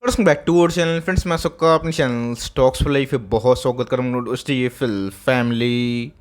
Welcome back to our channel friends. मैं सबका अपने चैनल स्टॉक्स फॉर लाइफ पे बहुत स्वागत करूँगा। दोस्तों ये फिल फैमिली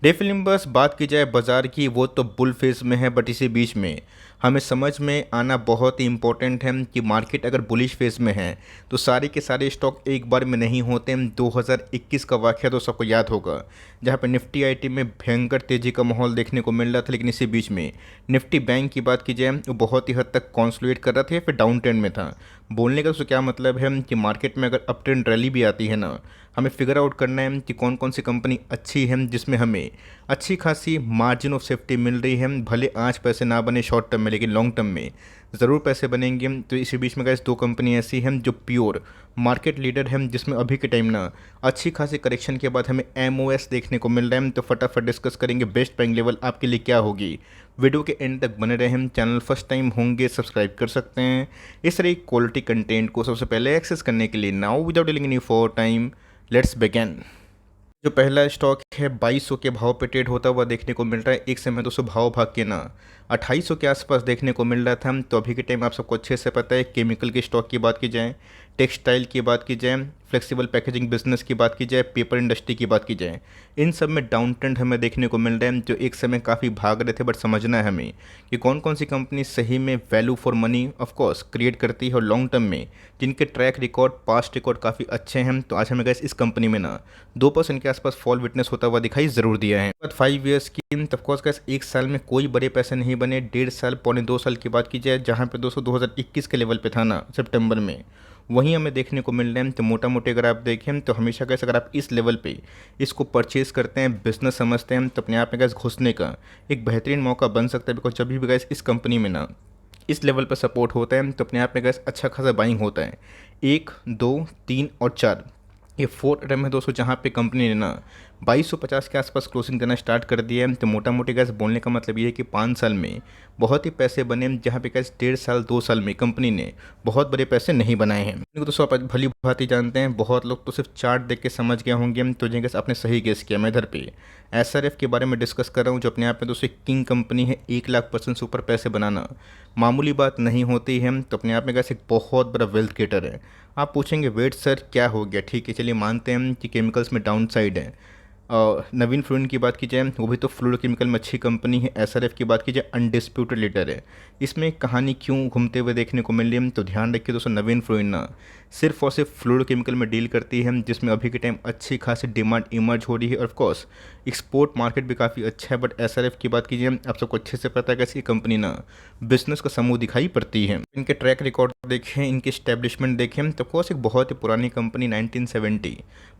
डे फिल्म बस बात की जाए बाजार की, वो तो बुल फेज में है, बट इसी बीच में हमें समझ में आना बहुत ही इंपॉर्टेंट है कि मार्केट अगर बुलिश फेज में है तो सारे के सारे स्टॉक एक बार में नहीं होते। 2021 का वाक़या तो सबको याद होगा, जहाँ पे निफ्टी आईटी में भयंकर तेज़ी का माहौल देखने को मिल रहा था, लेकिन इसी बीच में निफ्टी बैंक की बात की जाए वो बहुत ही हद तक कॉन्सोलिडेट कर रहा था या फिर डाउन ट्रेंड में था। बोलने का तो क्या मतलब है कि मार्केट में अगर अप ट्रेंड रैली भी आती है ना, हमें फिगर आउट करना है कि कौन कौन सी कंपनी अच्छी है जिसमें हमें अच्छी खासी मार्जिन ऑफ सेफ्टी मिल रही है। भले आज पैसे ना बने शॉर्ट टर्म में, लेकिन लॉन्ग टर्म में ज़रूर पैसे बनेंगे। तो इसी बीच में गाइस दो कंपनी ऐसी हैं जो प्योर मार्केट लीडर हैं, जिसमें अभी के टाइम ना अच्छी खासी करेक्शन के बाद हमें एमओएस देखने को मिल रहा है। तो फटाफट डिस्कस करेंगे बेस्ट बाइंग लेवल आपके लिए क्या होगी। वीडियो के एंड तक बने रहें। चैनल फर्स्ट टाइम होंगे सब्सक्राइब कर सकते हैं इस तरह क्वालिटी कंटेंट को सबसे पहले एक्सेस करने के लिए। Now without dealing any for time let's begin. जो पहला स्टॉक है 2200 के भाव पे ट्रेड होता हुआ देखने को मिल रहा है। एक समय तो उसको भाव भाग के ना 2800 के आसपास देखने को मिल रहा था। तो अभी के टाइम आप सबको अच्छे से पता है, केमिकल के स्टॉक की बात की जाए, टेक्सटाइल की बात की जाए, फ्लेक्सिबल पैकेजिंग बिजनेस की बात की जाए, पेपर इंडस्ट्री की बात की जाए, इन सब में डाउन ट्रेंड हमें देखने को मिल रहा है। जो एक समय काफ़ी भाग रहे थे, बट समझना है हमें कि कौन कौन सी कंपनी सही में value for money of course create करती है और लॉन्ग टर्म में जिनके ट्रैक रिकॉर्ड पास्ट रिकॉर्ड काफ़ी अच्छे हैं। तो आज हमें गैस इस कंपनी में ना 2% के आसपास फॉल विटनेस होता हुआ दिखाई ज़रूर दिया है। बट 5 ईयर्स की ऑफकोर्स गैस एक साल में कोई बड़े पैसे नहीं बने। 1.5 साल पौने 2 साल की बात की जाए, जहाँ पे दोस्तों 2021 के लेवल पे था ना सितंबर में, वहीं हमें देखने को मिल रहे हैं। तो मोटा मोटी अगर आप देखें तो हमेशा कैसे अगर आप इस लेवल पे इसको परचेज करते हैं, बिजनेस समझते हैं, तो अपने आप में गैस घुसने का एक बेहतरीन मौका बन सकता है। बिकॉज जब भी गैस इस कंपनी में ना इस लेवल पर सपोर्ट होता है तो अपने आप में गैस अच्छा खासा बाइंग होता है। 1, 2, 3 और 4 ये 4 अटैम्प है दोस्तों, जहाँ पे कंपनी ने ना 2250 के आसपास क्लोजिंग देना स्टार्ट कर दिया है। तो मोटा मोटी गैस बोलने का मतलब ये है कि 5 साल में बहुत ही पैसे बने, जहाँ पे गैस 1.5 साल 2 साल में कंपनी ने बहुत बड़े पैसे नहीं बनाए हैं। इनको दोस्तों आप भली भांति जानते हैं, बहुत लोग तो सिर्फ चार्ट देख के समझ गए होंगे। तो जो गैस आपने सही गेस किया। मैं इधर पे एसआरएफ के बारे में डिस्कस कर रहा हूँ, जो अपने आप में दोस्तों किंग कंपनी है। 1 लाख% से ऊपर पैसे बनाना मामूली बात नहीं होती है। तो अपने आप में गैस एक बहुत बड़ा वेल्थ क्रिएटर है। आप पूछेंगे वेट सर क्या हो गया, ठीक है चलिए मानते हैं कि केमिकल्स में डाउन साइड है। नवीन फ्लोरिन की बात की जाए वो भी तो फ्लोरोकेमिकल में अच्छी कंपनी है। एसआरएफ की बात की जाए अनडिस्प्यूटेड लीडर है। इसमें कहानी क्यों घूमते हुए देखने को मिल रही है, तो ध्यान रखिए दोस्तों, नवीन फ्लोरिन ना सिर्फ और सिर्फ फ्लोरोकेमिकल में डील करती है, जिसमें अभी के टाइम अच्छी खासी डिमांड इमर्ज हो रही है। ऑफकोर्स एक्सपोर्ट मार्केट भी काफ़ी अच्छा है। बट एसआरएफ की बात कीजिए, आप सबको अच्छे से पता है कि ऐसी कंपनी ना बिजनेस का समूह दिखाई पड़ती है। इनके ट्रैक रिकॉर्ड देखें, इनकी स्टैब्लिशमेंट देखें, तो ऑफकोर्स एक बहुत ही पुरानी कंपनी 1970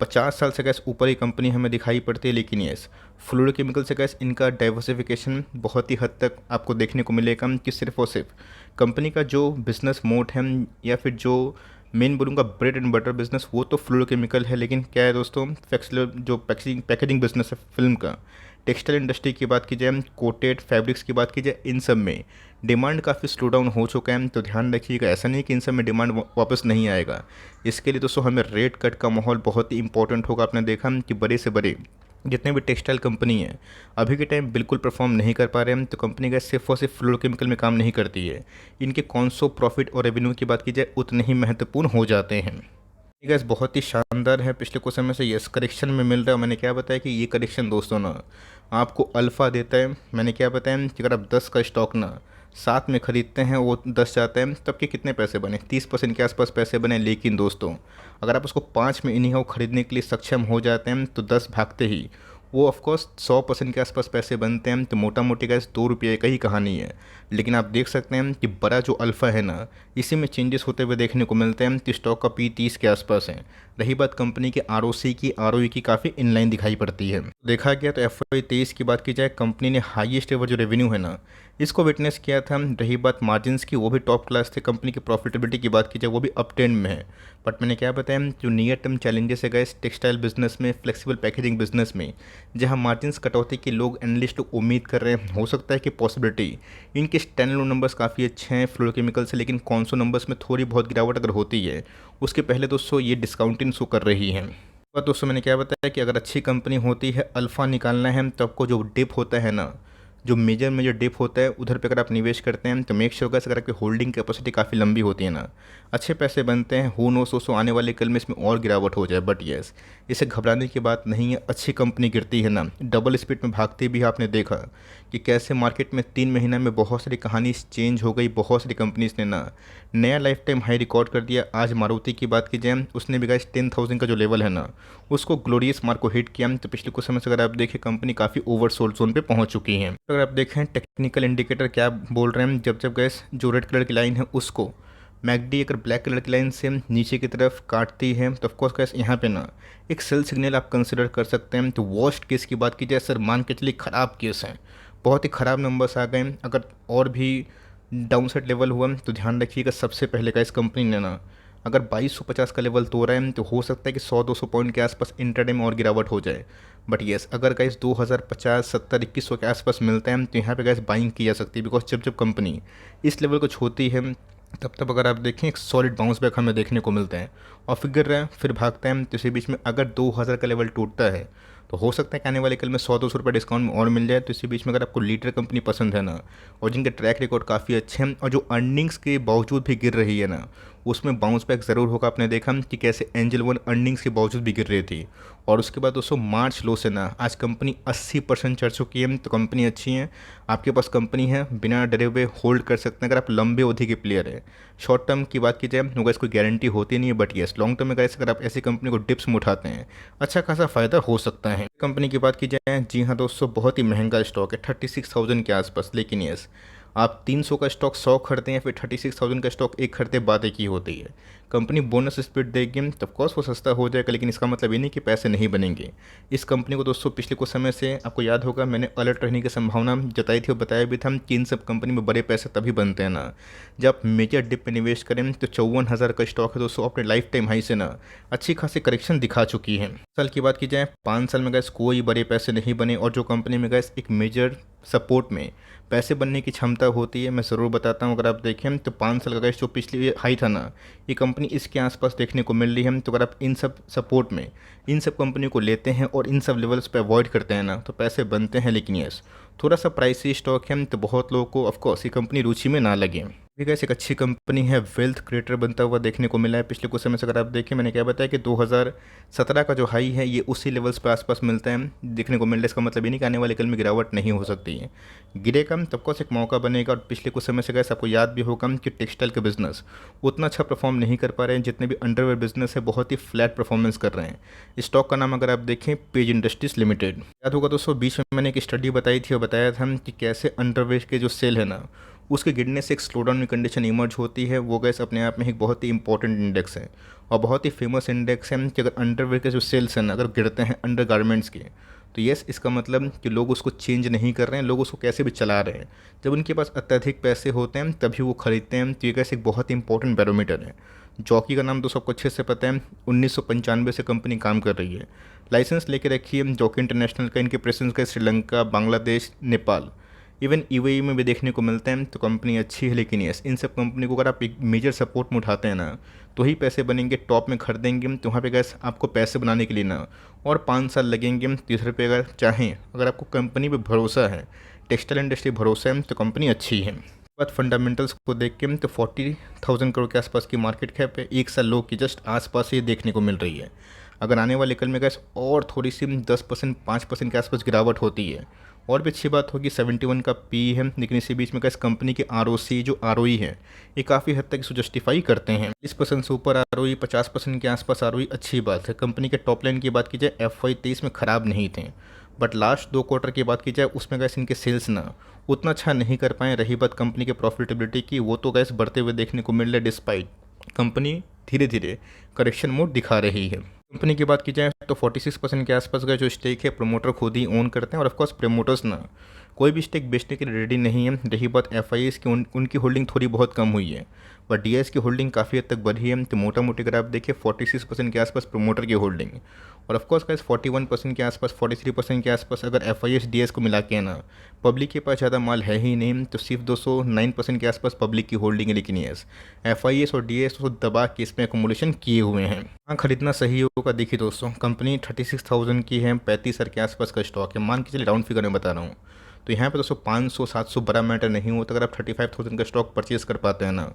50 साल से गैस ऊपर ही कंपनी हमें दिखाई पड़ती है। लेकिन यस फ्लोरोकेमिकल से गैस इनका डाइवर्सिफिकेशन बहुत ही हद तक आपको देखने को मिलेगा कि सिर्फ और सिर्फ कंपनी का जो बिजनेस मोड है या फिर जो मेन बोलूँगा ब्रेड एंड बटर बिजनेस, वो तो फ्लोरोकेमिकल है। लेकिन क्या है दोस्तों, फ्लेक्सिबल जो पैकेजिंग बिजनेस है फिल्म का, टेक्सटाइल इंडस्ट्री की बात की जाए, कोटेड फैब्रिक्स की बात की जाए, इन सब में डिमांड काफ़ी स्लो डाउन हो चुका है। तो ध्यान रखिएगा, ऐसा नहीं कि इन सब में डिमांड वापस नहीं आएगा। इसके लिए दोस्तों हमें रेट कट का माहौल बहुत ही इंपॉर्टेंट होगा। आपने देखा कि बड़े से बड़े जितने भी टेक्सटाइल कंपनी है अभी के टाइम बिल्कुल परफॉर्म नहीं कर पा रहे हैं। तो कंपनी का सिर्फ और सिर्फ फ्लोरोकेमिकल में काम नहीं करती है। इनके कॉन्सो प्रॉफिट और रेवेन्यू की बात की जाए उतने ही महत्वपूर्ण हो जाते हैं। ये गैस बहुत ही शानदार है। पिछले कुछ समय से यस करेक्शन में मिल रहा है। मैंने क्या बताया कि ये करेक्शन दोस्तों ना आपको अल्फ़ा देता है। मैंने क्या बताया कि अगर आप 10 का स्टॉक ना साथ में ख़रीदते हैं, वो 10 जाता है, तब के कितने पैसे बने, 30% के आसपास पैसे बने। लेकिन दोस्तों अगर आप उसको 5 में इन्हीं खरीदने के लिए सक्षम हो जाते हैं तो 10 भागते ही वो ऑफकोर्स 100% के आसपास पैसे बनते हैं। तो मोटा मोटी गैस 2 रुपये का ही कहानी है। लेकिन आप देख सकते हैं कि बड़ा जो अल्फ़ा है ना, इसी में चेंजेस होते हुए देखने को मिलते हैं। कि स्टॉक का पी 30 के आसपास है। रही बात कंपनी के आरओसी की, आरओई की काफ़ी इनलाइन दिखाई पड़ती है। देखा गया तो एफवाई 23 की बात की जाए, कंपनी ने हाईएस्ट एवर जो रेवेन्यू है ना इसको विटनेस किया था। रही बात मार्जिन्स की, वो भी टॉप क्लास थे। कंपनी की प्रॉफिटेबिलिटी की बात की जाए वो भी अप ट्रेंड में है। बट मैंने क्या बताया, जो नियर टर्म चैलेंजेस है गैस टेक्सटाइल बिजनेस में, फ्लेक्सिबल पैकेजिंग बिजनेस में, जहां मार्जिन्स कटौती की लोग एनालिस्ट उम्मीद कर रहे हैं, हो सकता है कि पॉसिबिलिटी इनके स्टैंडअलोन नंबर्स काफ़ी अच्छे हैं फ्लोरोकेमिकल से, लेकिन कॉन्सो नंबर्स में थोड़ी बहुत गिरावट अगर होती है उसके पहले दोस्तों ये डिस्काउंटिंग शो कर रही है। दोस्तों मैंने क्या बताया कि अगर अच्छी कंपनी होती है, अल्फ़ा निकालना है, तो आपको जो डिप होता है ना जो मेजर मेजर डिप होता है उधर पे अगर आप निवेश करते हैं तो मेक श्योर गाइस, अगर आपकी होल्डिंग कैपेसिटी काफ़ी लंबी होती है ना, अच्छे पैसे बनते हैं। हु नोस, दोस्तों आने वाले कल में इसमें और गिरावट हो जाए, बट येस, इसे घबराने की बात नहीं है। अच्छी कंपनी गिरती है ना, डबल स्पीड में भागती भी है। आपने देखा कि कैसे मार्केट में 3 महीना में बहुत सारी कहानी चेंज हो गई। बहुत सारी कंपनीज ने ना नया लाइफ टाइम हाई रिकॉर्ड कर दिया। आज मारुति की बात की जाए, उसने भी गाइस 10,000 का जो लेवल है ना, उसको ग्लोरियस मार्क को हिट किया। तो पिछले कुछ समय से अगर आप देखें, कंपनी काफ़ी ओवरसोल्ड जोन पे पहुंच चुकी है। तो अगर आप देखें टेक्निकल इंडिकेटर क्या बोल रहे हैं, जब जब गैस जो रेड कलर की लाइन है उसको मैकडी अगर ब्लैक कलर की लाइन से नीचे की तरफ काटती है तो ऑफकोर्स गैस यहाँ पे ना एक सेल सिग्नल आप कंसिडर कर सकते हैं। तो वर्स्ट केस की बात की जाए सर, मान के चलिए ख़राब केस है, बहुत ही ख़राब नंबर्स आ गए, अगर और भी डाउन साइड लेवल हुआ तो ध्यान रखिएगा सबसे पहले का इस कंपनी ने ना अगर 2250 का लेवल तोड़ रहे हैं तो हो सकता है कि 100-200 पॉइंट के आसपास इंटरडे में और गिरावट हो जाए। बट येस, अगर गाइस 2050, 70, 2100 के आसपास मिलते हैं तो यहाँ पे गाइस बाइंग की जा सकती है। बिकॉज जब जब कंपनी इस लेवल को छूती है तब तब अगर आप देखें एक सॉलिड बाउंस बैक हमें देखने को मिलता है और फिर रहे फिर भागते हैं। तो इसी बीच में अगर 2000 का लेवल टूटता है तो हो सकता है कि आने वाले कल में 100-200 रुपये डिस्काउंट में और मिल जाए। तो इसी बीच में अगर आपको लीडर कंपनी पसंद है ना, और जिनके ट्रैक रिकॉर्ड काफ़ी अच्छे हैं और जो अर्निंग्स के बावजूद भी गिर रही है ना, उसमें बाउंस बैक ज़रूर होगा। आपने देखा कि कैसे एंजल वन अर्निंग्स के बावजूद भी गिर रही थी और उसके बाद दोस्तों मार्च लो से ना आज कंपनी 80% चढ़ चुकी है। तो कंपनी अच्छी है, आपके पास कंपनी है, बिना डरे हुए होल्ड कर सकते हैं अगर आप लंबे अवधि के प्लेयर है। शॉर्ट टर्म की बात की जाए तो गैस कोई गारंटी होती नहीं है, बट येस लॉन्ग टर्म में गैस अगर आप ऐसी कंपनी को डिप्स में उठाते हैं अच्छा खासा फ़ायदा हो सकता है। कंपनी की बात की जाए, जी हाँ दोस्तों, बहुत ही महंगा स्टॉक है 36,000 के आसपास, लेकिन यस आप 300 का स्टॉक 100 खरीदते हैं, फिर 36,000 का स्टॉक एक खरीदते, बात एक ही होती है। कंपनी बोनस स्प्लिट देगी तो ऑफकोर्स वो सस्ता हो जाएगा, लेकिन इसका मतलब ये नहीं कि पैसे नहीं बनेंगे। इस कंपनी को दोस्तों पिछले कुछ समय से आपको याद होगा मैंने अलर्ट रहने की संभावना जताई थी और बताया भी था कि इन सब कंपनी में बड़े पैसे तभी बनते हैं ना जब आप मेजर डिप में निवेश करें। तो 54,000 का स्टॉक है दोस्तों, अपने लाइफ टाइम हाई से ना अच्छी खासी करेक्शन दिखा चुकी है। साल की बात की जाए, 5 साल में गैस कोई बड़े पैसे नहीं बने, और जो कंपनी में गैस एक मेजर सपोर्ट में पैसे बनने की क्षमता होती है मैं ज़रूर बताता हूँ। अगर आप देखें तो 5 साल का गैस जो पिछली हाई था ना, ये कंपनी इसके आसपास देखने को मिल रही है। तो अगर आप इन सब सपोर्ट में इन सब कंपनी को लेते हैं और इन सब लेवल्स पे अवॉइड करते हैं ना तो पैसे बनते हैं। लेकिन यस थोड़ा सा प्राइसी स्टॉक है तो बहुत लोगों को ऑफकोर्स ये कंपनी रुचि में ना लगे। गैस एक अच्छी कंपनी है, वेल्थ क्रिएटर बनता हुआ देखने को मिला है पिछले कुछ समय से। अगर आप देखें मैंने क्या बताया कि 2017 का जो हाई है ये उसी लेवल्स पे आसपास मिलता है देखने को मिल रहा है। इसका मतलब ये नहीं कि आने वाले कल में गिरावट नहीं हो सकती है, गिरेगा तब को एक मौका बनेगा। और पिछले कुछ समय से गैस आपको याद भी होगा कि टेक्सटाइल के बिजनेस उतना अच्छा परफॉर्म नहीं कर पा रहे हैं, जितने भी अंडरवेयर बिजनेस है बहुत ही फ्लैट परफॉर्मेंस कर रहे हैं। स्टॉक का नाम अगर आप देखें पेज इंडस्ट्रीज लिमिटेड, याद होगा दोस्तों बीच में मैंने एक स्टडी बताई थी और बताया था कि कैसे अंडरवेयर के जो सेल है ना उसके गिरने से एक स्लोडाउन की कंडीशन इमर्ज होती है। वो गैस अपने आप में एक बहुत ही इंपॉर्टेंट इंडेक्स है और बहुत ही फेमस इंडेक्स है कि अगर अंडरवेयर के जो सेल्स हैं ना अगर गिरते हैं अंडर गारमेंट्स के, तो यस इसका मतलब कि लोग उसको चेंज नहीं कर रहे हैं, लोग उसको कैसे भी चला रहे हैं। जब उनके पास अत्यधिक पैसे होते हैं तभी वो खरीदते हैं। तो ये गैस एक बहुत ही इंपॉर्टेंट बैरोमीटर है। जॉकी का नाम दोस्तों आपको अच्छे से पता है, 1995 से कंपनी काम कर रही है, लाइसेंस लेके रखी है जॉकी इंटरनेशनल का। इनके प्रेजेंस का श्रीलंका, बांग्लादेश, नेपाल, इवन यूएई में भी देखने को मिलते हैं। तो कंपनी अच्छी है, लेकिन यस इन सब कंपनी को अगर आप एक मेजर सपोर्ट में उठाते हैं ना तो ही पैसे बनेंगे। टॉप में खरीदेंगे तो वहाँ पे गैस आपको पैसे बनाने के लिए ना और 5 साल लगेंगे। तीसरे पे अगर चाहें, अगर आपको कंपनी पे भरोसा है, टेक्सटाइल इंडस्ट्री भरोसा है, तो कंपनी अच्छी है। बात फंडामेंटल्स को देख के तो 40,000 करोड़ के आसपास की मार्केट कैप है, 1 साल लो की जस्ट आसपास ये देखने को मिल रही है। अगर आने वाले कल में गैस और थोड़ी सी 10%, 5% के आसपास गिरावट होती है और भी अच्छी बात होगी। 71 का पी है, लेकिन इसी बीच में गैस कंपनी के ROC जो ROE है ये काफ़ी हद तक इसको जस्टिफाई करते हैं। 20% से ऊपर ROE, 50% के आसपास ROE अच्छी बात है। कंपनी के टॉप लाइन की बात की जाए FY 23 में ख़राब नहीं थे, बट लास्ट 2 क्वार्टर की बात की जाए उसमें गैस इनके सेल्स ना उतना अच्छा नहीं कर पाए। रही बात कंपनी के प्रॉफिटेबिलिटी की, वो तो गैस बढ़ते हुए देखने को मिल रहा है डिस्पाइट कंपनी धीरे धीरे करेक्शन मोड दिखा रही है। कंपनी की बात की जाए तो 46% के आसपास का जो स्टेक है प्रमोटर खुद ही ओन करते हैं, और ऑफकोर्स प्रमोटर्स ना कोई भी स्टेक बेचने के लिए रेडी नहीं है। रही बात FIS की, उनकी होल्डिंग थोड़ी बहुत कम हुई है, बट DIS की होल्डिंग काफ़ी हद तक बढ़ी है। तो मोटा मोटी अगर आप देखिए 46% के आसपास प्रमोटर की होल्डिंग, और ऑफकोर्स गाइस 41% के आसपास, 43% के आसपास अगर FIS DIS को मिला के है ना, पब्लिक के पास ज़्यादा माल है ही नहीं, तो सिर्फ 209% के आसपास पब्लिक की होल्डिंग है। लेकिन यस FIS और DIS को दबा के इसमें एकोमोडेशन किए हुए हैं। हाँ, खरीदना सही होगा। देखिए दोस्तों कंपनी 36,000 की है, 35,000 के आसपास का स्टॉक है, मान के चलिए राउंड फिगर में बता रहा हूँ। तो यहाँ पे दोस्तों 500-700 बड़ा मैटर नहीं होता। अगर आप 35,000 का स्टॉक परचेज कर पाते हैं ना,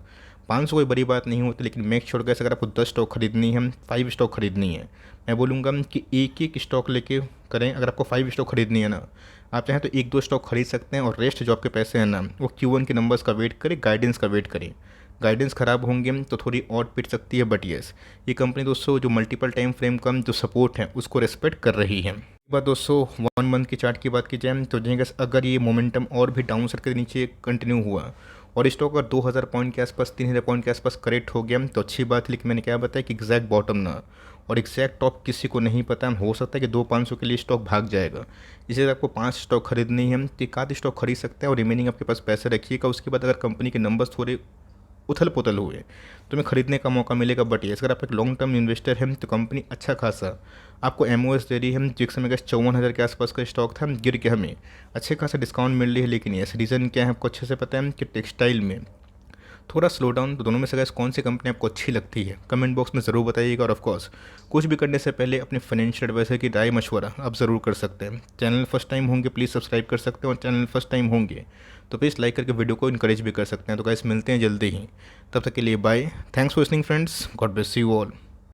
500 कोई बड़ी बात नहीं होती। लेकिन मेक श्योर कैसे, अगर आपको 10 स्टॉक खरीदनी है, 5 स्टॉक खरीदनी है, मैं बोलूँगा कि एक एक स्टॉक लेके करें। अगर आपको 5 स्टॉक खरीदनी है ना, आप चाहें तो 1-2 स्टॉक खरीद सकते हैं और रेस्ट जो आपके पैसे हैं ना, वो Q1 के नंबर्स का वेट करें, गाइडेंस का वेट करें। गाइडेंस ख़राब होंगे तो थोड़ी और पिट सकती है, बट येस ये कंपनी दोस्तों जो मल्टीपल टाइम फ्रेम का जो सपोर्ट है उसको रेस्पेक्ट कर रही है। बात दोस्तों 1 मंथ की चार्ट की बात की जाए तो जैसे अगर ये मोमेंटम और भी डाउन साइड के नीचे कंटिन्यू हुआ और स्टॉक अगर 2000 पॉइंट के आसपास, 3000 पॉइंट के आसपास करेक्ट हो गया तो अच्छी बात है। लेकिन मैंने क्या बताया कि एग्जैक्ट बॉटम ना और एग्जैक्ट टॉप किसी को नहीं पता। हो सकता है कि 200-500 के लिए स्टॉक भाग जाएगा। इसलिए आपको 5 स्टॉक खरीदनी है तो एक आध स्टॉक खरीद सकते हैं और रिमेनिंग आपके पास पैसे रखिएगा। उसके बाद अगर कंपनी के नंबर्स थोड़े उथल पुथल हुए तो हमें खरीदने का मौका मिलेगा। बट ये अगर आप एक लॉन्ग टर्म इन्वेस्टर हैं तो कंपनी अच्छा खासा आपको एमओएस दे रही है। जो एक समय का 54,000 के आसपास का स्टॉक था, गिर के हमें अच्छे खासा डिस्काउंट मिल रही है। लेकिन ये रीज़न क्या है आपको अच्छे से पता है कि टेक्सटाइल में थोड़ा स्लो डाउन। तो दोनों में से अगर कौन सी कंपनी आपको अच्छी लगती है कमेंट बॉक्स में ज़रूर बताइएगा। और ऑफकोर्स कुछ भी करने से पहले अपने फाइनेंशियल एडवाइजर की राय मशवरा आप ज़रूर कर सकते हैं। चैनल फर्स्ट टाइम होंगे प्लीज़ सब्सक्राइब कर सकते हैं और चैनल फर्स्ट टाइम होंगे तो प्लीज़ लाइक करके वीडियो को इनकरेज भी कर सकते हैं। तो गाइस मिलते हैं जल्दी ही, तब तक के लिए bye. Thanks for listening friends, God bless you all.